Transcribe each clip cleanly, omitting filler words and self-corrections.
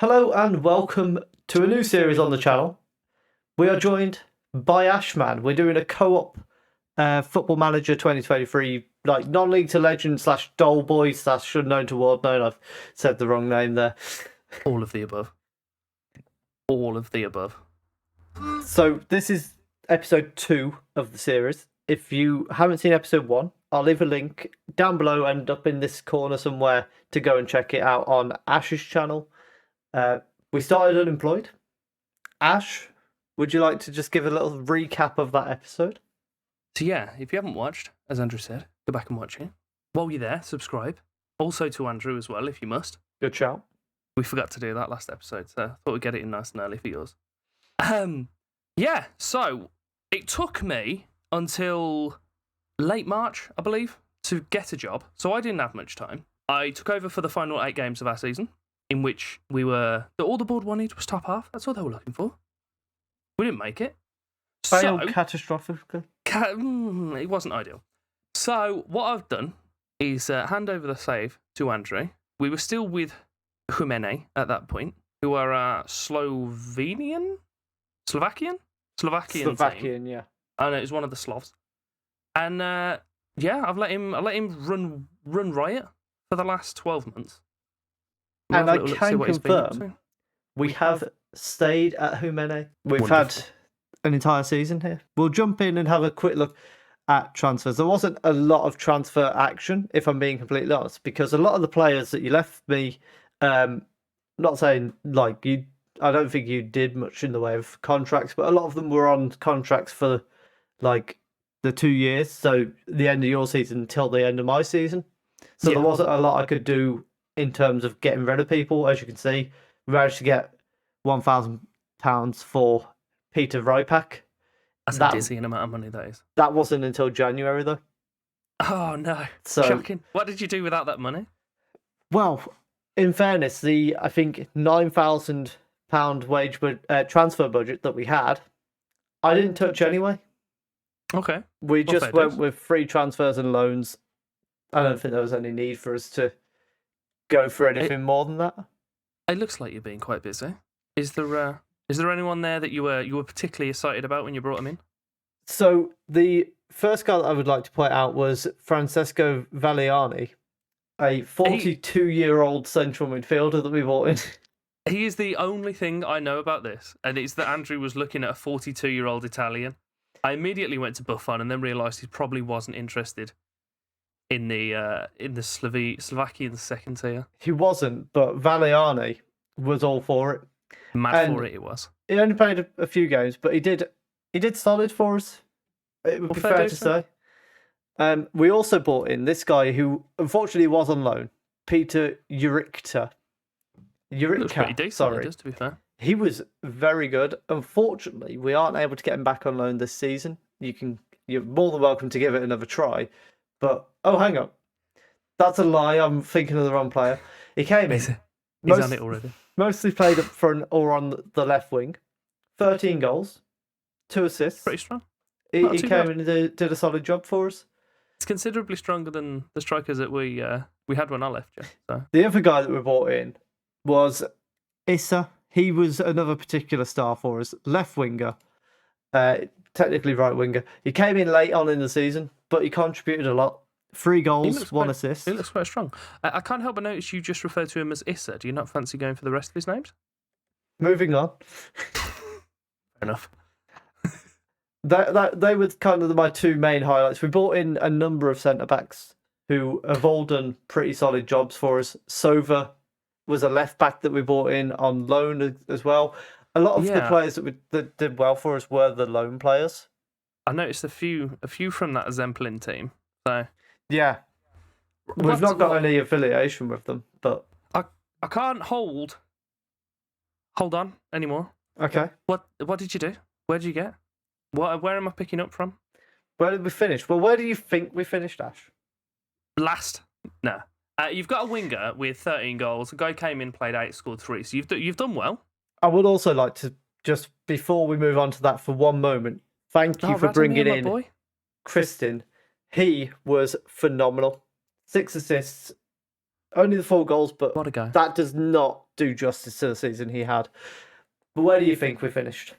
Hello and welcome to a new series on the channel. We are joined by Ashman. We're doing a co-op Football Manager 2023, like non-league to legend / doll boy / should known to world known. I've said the wrong name there. All of the above. All of the above. So this is episode 2 of the series. If you haven't seen episode 1, I'll leave a link down below and up in this corner somewhere to go and check it out on Ash's channel. We started unemployed. Ash, would you like to just give a little recap of that episode? So yeah, if you haven't watched, as Andrew said, go back and watch it. While you're there, subscribe. Also to Andrew as well, if you must. Good shout. We forgot to do that last episode, so I thought we'd get it in nice and early for yours. Yeah, so it took me until late March, I believe, to get a job. So I didn't have much time. I took over for the final 8 games of our season, in which all the board wanted was top half. That's all they were looking for. We didn't make it. Failed catastrophically. It wasn't ideal. So what I've done is hand over the save to Andrew. We were still with Jumene at that point, who are Slovakian team. Yeah. And it was one of the Slavs. And I've let him run riot for the last 12 months. And I can confirm we have stayed at Jumene. We've had an entire season here. We'll jump in and have a quick look at transfers. There wasn't a lot of transfer action, if I'm being completely honest, because a lot of the players that you left me, not saying like you, I don't think you did much in the way of contracts, but a lot of them were on contracts for like the 2 years, so the end of your season until the end of my season. So there wasn't a lot I could do in terms of getting rid of people. As you can see, we managed to get £1,000 for Peter Rypak. That's a dizzying amount of money, that is. That wasn't until January, though. Oh, no. So, shocking. What did you do without that money? Well, in fairness, I think £9,000 transfer budget that we had, I didn't touch anyway. Okay. We just went with free transfers and loans. I don't think there was any need for us to go for anything more than that. It looks like you're being quite busy. Is there anyone there that you were particularly excited about when you brought him in? So the first guy that I would like to point out was Francesco Valiani, a 42-year-old central midfielder that we brought in. He is the only thing I know about this, and it's that Andrew was looking at a 42-year-old Italian. I immediately went to Buffon and then realised he probably wasn't interested in the Slovakian second tier. He wasn't, but Valiani was all for it. Mad for it, it was. He only played a few games, but he did solid for us. It would be fair to say. We also brought in this guy who unfortunately was on loan, Peter Urica. Looks pretty decent, sorry. Does, to be fair. He was very good. Unfortunately, we aren't able to get him back on loan this season. You're more than welcome to give it another try. But, oh, hang on. That's a lie. I'm thinking of the wrong player. He came in. He's on it already. Mostly played up front or on the left wing. 13 goals. 2 assists. Pretty strong. He came in and did a solid job for us. It's considerably stronger than the strikers that we had when I left. Yeah, so. The other guy that we brought in was Issa. He was another particular star for us. Left winger. Technically right winger. He came in late on in the season, but he contributed a lot. 3 goals, 1 assist. He looks quite strong. I can't help but notice you just referred to him as Issa. Do you not fancy going for the rest of his names? Moving on. Fair enough. They were kind of my 2 main highlights. We brought in a number of centre-backs who have all done pretty solid jobs for us. Sova was a left-back that we brought in on loan as well. A lot of the players that did well for us were the loan players. I noticed a few from that Zemplin team. So yeah, we've not got any affiliation with them, but I can't hold on anymore. Okay. What did you do? Where did you get? Where am I picking up from? Where did we finish? Well, where do you think we finished, Ash? Last. No. You've got a winger with 13 goals. A guy came in, played 8, scored 3. So you've done well. I would also like to, just before we move on to that for one moment, thank you for bringing in Kristin. He was phenomenal. 6 assists, only the 4 goals, but what a guy. That does not do justice to the season he had. But where do you think we finished?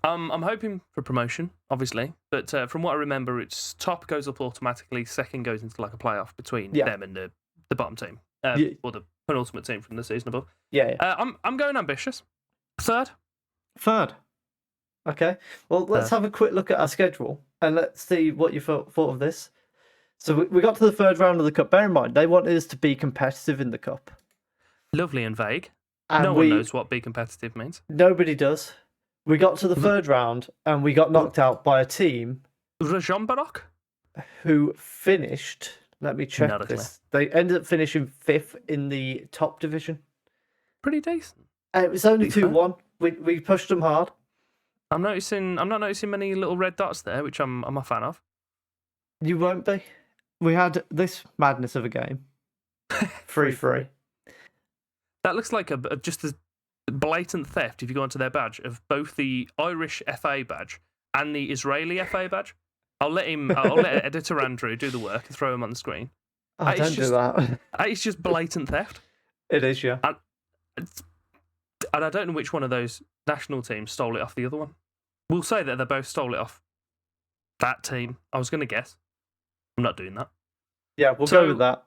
I'm hoping for promotion, obviously, but from what I remember, it's top goes up automatically, second goes into like a playoff between them and the bottom team, or the penultimate team from the season above. I'm going ambitious. Third. Okay. Well, let's have a quick look at our schedule and let's see what you thought of this. So we got to the third round of the cup. Bear in mind, they wanted us to be competitive in the cup. Lovely and vague. And no one knows what be competitive means. Nobody does. We got to the third round and we got knocked out by a team Rajonbarok, who finished. Let me check this. They ended up finishing 5th in the top division. Pretty decent. It was only 2-1. We pushed them hard. I'm not noticing many little red dots there, which I'm a fan of. You won't be. We had this madness of a game. 3-3. That looks like just a blatant theft if you go onto their badge of both the Irish FA badge and the Israeli FA badge. I'll let editor Andrew do the work and throw him on the screen. Oh, don't do that. It's just blatant theft. It is, yeah. And I don't know which one of those national teams stole it off the other one. We'll say that they both stole it off that team. I was going to guess. I'm not doing that. Yeah, we'll go with that.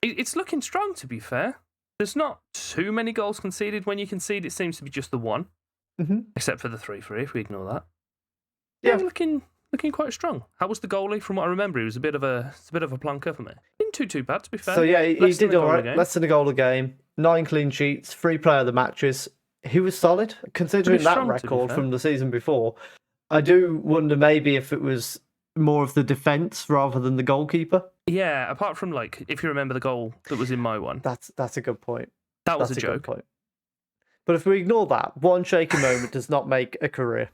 It's looking strong, to be fair. There's not too many goals conceded. When you concede, it seems to be just the one. Mm-hmm. Except for the 3-3, if we ignore that. Yeah, looking quite strong. How was the goalie? From what I remember, he was a bit of a plonker for me. Didn't too bad, to be fair. So yeah, he did all right. Less than a goal a game, 9 clean sheets, 3 player of the matches. He was solid, considering that record from the season before. I do wonder maybe if it was more of the defence rather than the goalkeeper. Yeah, apart from if you remember the goal that was in my one. That's a good point. That was a joke. Good point. But if we ignore that, one shaky moment does not make a career.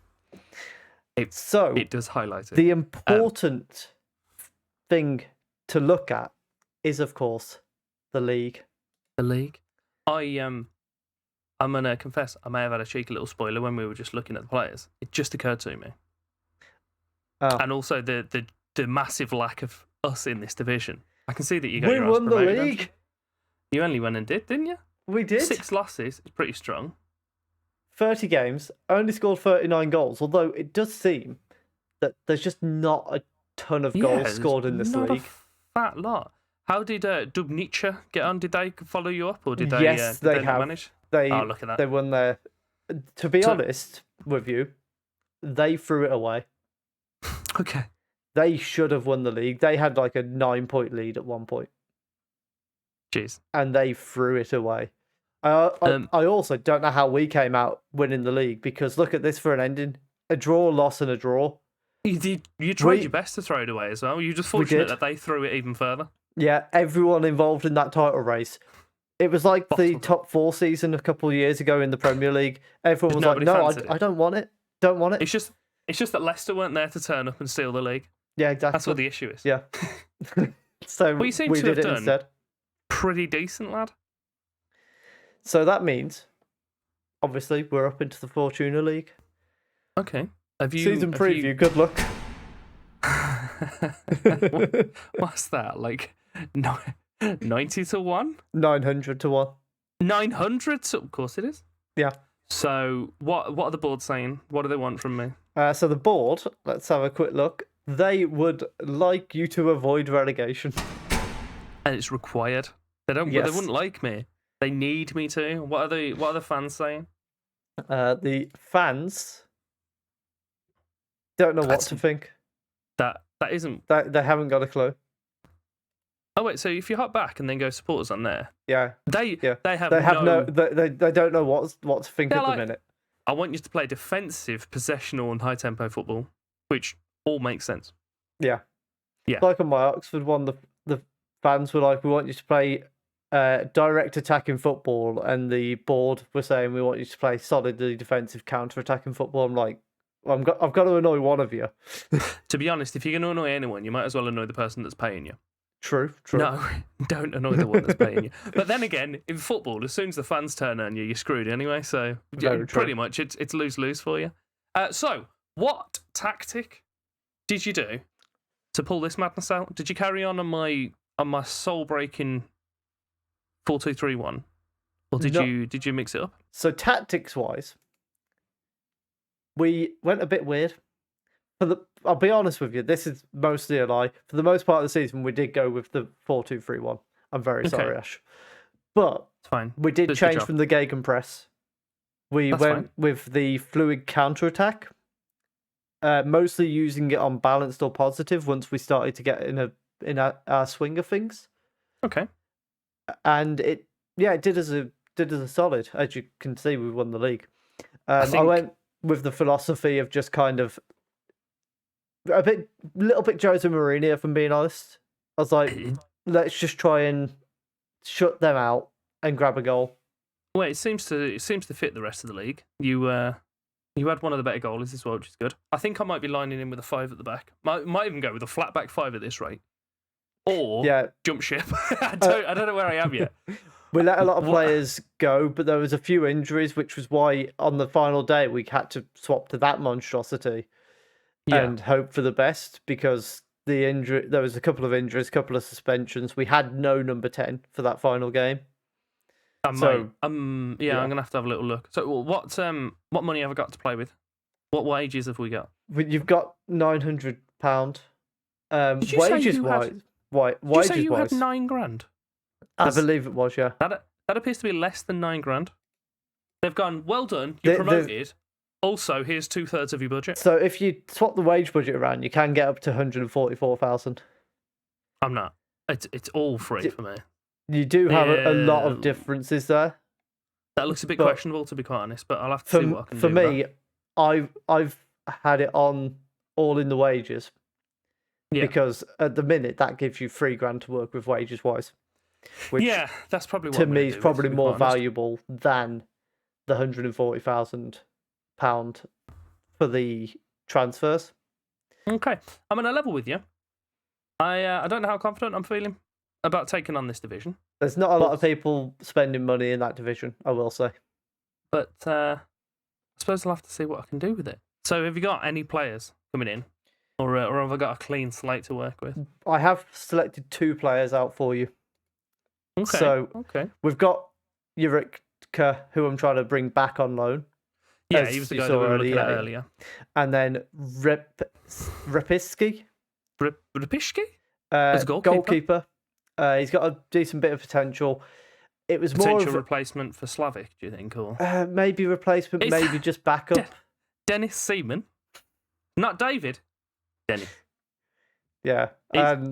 It does highlight it. The important thing to look at is, of course, the league. The league. I'm going to confess, I may have had a cheeky little spoiler when we were just looking at the players. It just occurred to me. Oh. And also the massive lack of us in this division. I can see that you got We won the league. You only went and did, didn't you? We did. 6 losses. It's pretty strong. 30 games, only scored 39 goals, although it does seem that there's just not a ton of goals scored in this league. Not a fat lot. How did Dubnica get on? Did they follow you up, or did they? Yes, they have. Manage? Look at that. They won their. To be honest with you, they threw it away. Okay. They should have won the league. They had like a 9-point lead at one point. Jeez. And they threw it away. I also don't know how we came out winning the league, because look at this for an ending. A draw, loss, and a draw. You tried your best to throw it away as well. You just fortunate that they threw it even further. Yeah, everyone involved in that title race. It was like the top 4 season a couple of years ago in the Premier League. Everyone was like, no, I don't want it. Don't want it. It's just that Leicester weren't there to turn up and steal the league. Yeah, exactly. That's what the issue is. Yeah. So we seem to have done instead. Pretty decent, lad. So that means, obviously, we're up into the Fortuna League. Okay. Season preview, good luck. What's that? Like 90 to 1? 900 to 1. 900? Of course it is. Yeah. So what are the board saying? What do they want from me? So the board, let's have a quick look. They would like you to avoid relegation. And it's required. They don't. Yes. They wouldn't like me. They need me to. What are the fans saying? The fans don't know what to think. That isn't. They haven't got a clue. Oh wait, so if you hop back and then go supporters on there, they don't know what to think at the minute. I want you to play defensive, possessional, and high tempo football, which all makes sense. Yeah. Like on my Oxford one, the fans were like, "We want you to play direct attacking football," and the board were saying, "We want you to play solidly defensive, counter attacking football." I'm like, well, I've got to annoy one of you. To be honest, if you're going to annoy anyone, you might as well annoy the person that's paying you. True. No, don't annoy the one that's paying you. But then again, in football, as soon as the fans turn on you, you're screwed anyway. So pretty much it's lose-lose for you. So what tactic did you do to pull this madness out? Did you carry on my soul-breaking 4-2-3-1, Or did you mix it up? So tactics-wise, we went a bit weird. I'll be honest with you, this is mostly a lie. For the most part of the season, we did go with the 4-2-3-1. I'm very sorry, Ash. But it's fine. We did change from the gegenpress. We went with the fluid counterattack, mostly using it on balanced or positive once we started to get in our swing of things. Okay. And it did us a solid. As you can see, we won the league. I went with the philosophy of just kind of little bit Jose Mourinho, if I'm being honest. I was like, let's just try and shut them out and grab a goal. Well, it seems to fit the rest of the league. You had one of the better goalies as well, which is good. I think I might be lining in with a 5 at the back. Might even go with a flat back 5 at this rate. Or jump ship. I don't know where I am yet. We let a lot of players go, but there was a few injuries, which was why on the final day we had to swap to that monstrosity and hope for the best, because there was a couple of injuries, a couple of suspensions. We had no number 10 for that final game. I'm gonna have to have a little look. So what money have I got to play with? What wages have we got? You've got £900. Wages wise, did you say you had £9,000? I believe it was, yeah. That appears to be less than £9,000. They've gone, well done, you're promoted. Also, here's 2/3 of your budget. So if you swap the wage budget around, you can get up to 144,000. I'm not. It's all free for me. You do have a lot of differences there. That looks a bit questionable, to be quite honest, but I'll have to see what I can do. For me, I've had it on all in the wages. Yeah. Because at the minute, that gives you $3,000 to work with wages-wise. Which, that's probably what to me is probably more valuable than the £140,000 for the transfers. Okay, I'm on a level with you. I don't know how confident I'm feeling about taking on this division. There's not a lot of people spending money in that division, I will say. But I suppose I'll have to see what I can do with it. So have you got any players coming in? Or have I got a clean slate to work with? I have selected 2 players out for you. Okay. So we've got Eureka, who I'm trying to bring back on loan. Yeah, he was the guy that we were looking at earlier. And then Rapishki. Rapishki? As a goalkeeper. He's got a decent bit of potential. It was potential replacement for Slavic, do you think? Or maybe replacement, maybe just backup. Dennis Seaman? Not David. Dennis. Yeah.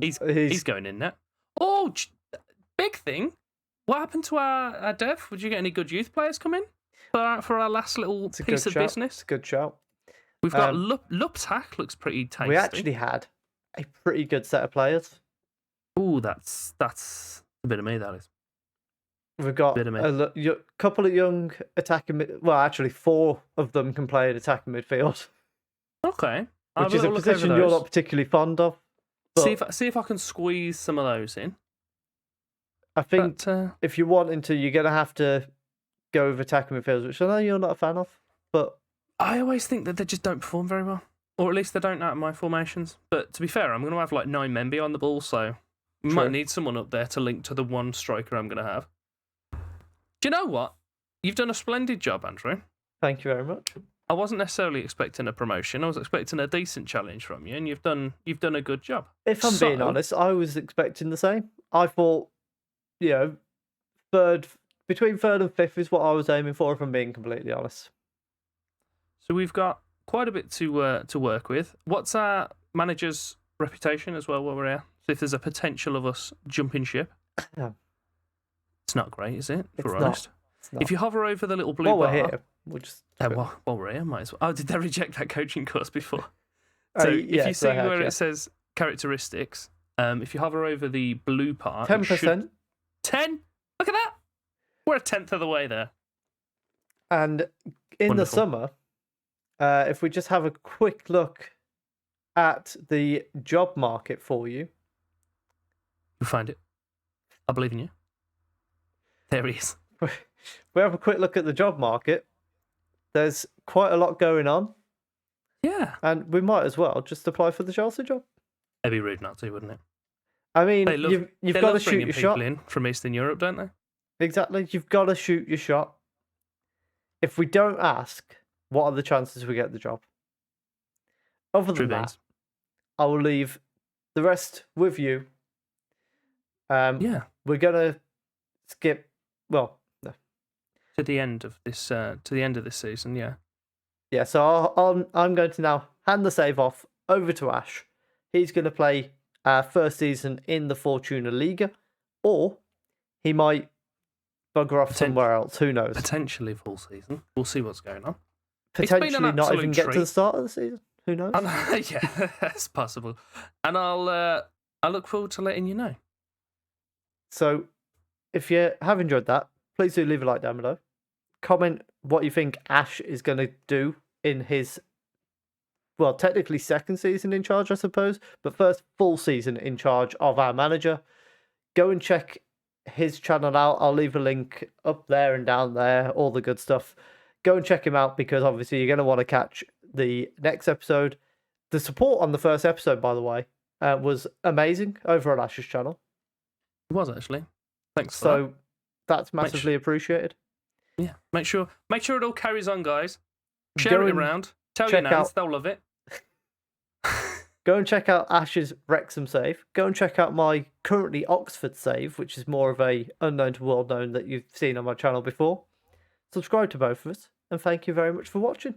He's going in there. Oh, big thing. What happened to our dev? Would you get any good youth players come in for our last little piece of business? It's a good shout. We've got Luptak, looks pretty tasty. We actually had a pretty good set of players. Ooh, that's a bit of me, that is. We've got a couple of young attacking well, actually 4 of them can play in attacking midfield. Okay. Which is a position you're not particularly fond of. See if I can squeeze some of those in. I think if you're wanting to, you're going to have to go with attacking midfielders, which I know you're not a fan of. But I always think that they just don't perform very well. Or at least they don't out of my formations. But to be fair, I'm going to have like 9 men behind the ball, so we might need someone up there to link to the one striker I'm going to have. Do you know what? You've done a splendid job, Andrew. Thank you very much. I wasn't necessarily expecting a promotion. I was expecting a decent challenge from you, and you've done a good job. If I'm being honest, I was expecting the same. I thought, between 3rd and 5th is what I was aiming for, if I'm being completely honest. So we've got quite a bit to work with. What's our manager's reputation as well while we're here? So if there's a potential of us jumping ship. Yeah. It's not great, is it? It's not. If you hover over the little blue bar... While we're here, we'll just... while we're here, might as well. Oh, did they reject that coaching course before? So if you see where it says characteristics, if you hover over the blue part... 10%. 10? Look at that! We're 1/10 of the way there. And in the summer, if we just have a quick look at the job market for you... You'll find it. I believe in you. There he is. We have a quick look at the job market. There's quite a lot going on. Yeah. And we might as well just apply for the Chelsea job. It'd be rude not to, wouldn't it? I mean, you've got to shoot your shot. In from Eastern Europe, don't they? Exactly. You've got to shoot your shot. If we don't ask, what are the chances we get the job? Other than that, I will leave the rest with you. Yeah. We're gonna skip. Well, no. To the end of this season. Yeah. Yeah. So I'm going to now hand the save off over to Ash. He's going to play first season in the Fortuna Liga, or he might bugger off somewhere else. Who knows? Potentially full season. We'll see what's going on. Potentially not even get to the start of the season. Who knows? Yeah, that's possible. And I look forward to letting you know. So, if you have enjoyed that, please do leave a like down below. Comment what you think Ash is going to do in his, well, technically second season in charge, I suppose, but first full season in charge of our manager. Go and check his channel out. I'll leave a link up there and down there, all the good stuff. Go and check him out because obviously you're going to want to catch the next episode. The support on the first episode, by the way, was amazing over on Ash's channel. It was actually. Thanks for that. That's massively appreciated. Yeah, make sure it all carries on, guys. Share it around. Tell your nans, they'll love it. Go and check out Ash's Wrexham save. Go and check out my currently Oxford save, which is more of a unknown to world known that you've seen on my channel before. Subscribe to both of us, and thank you very much for watching.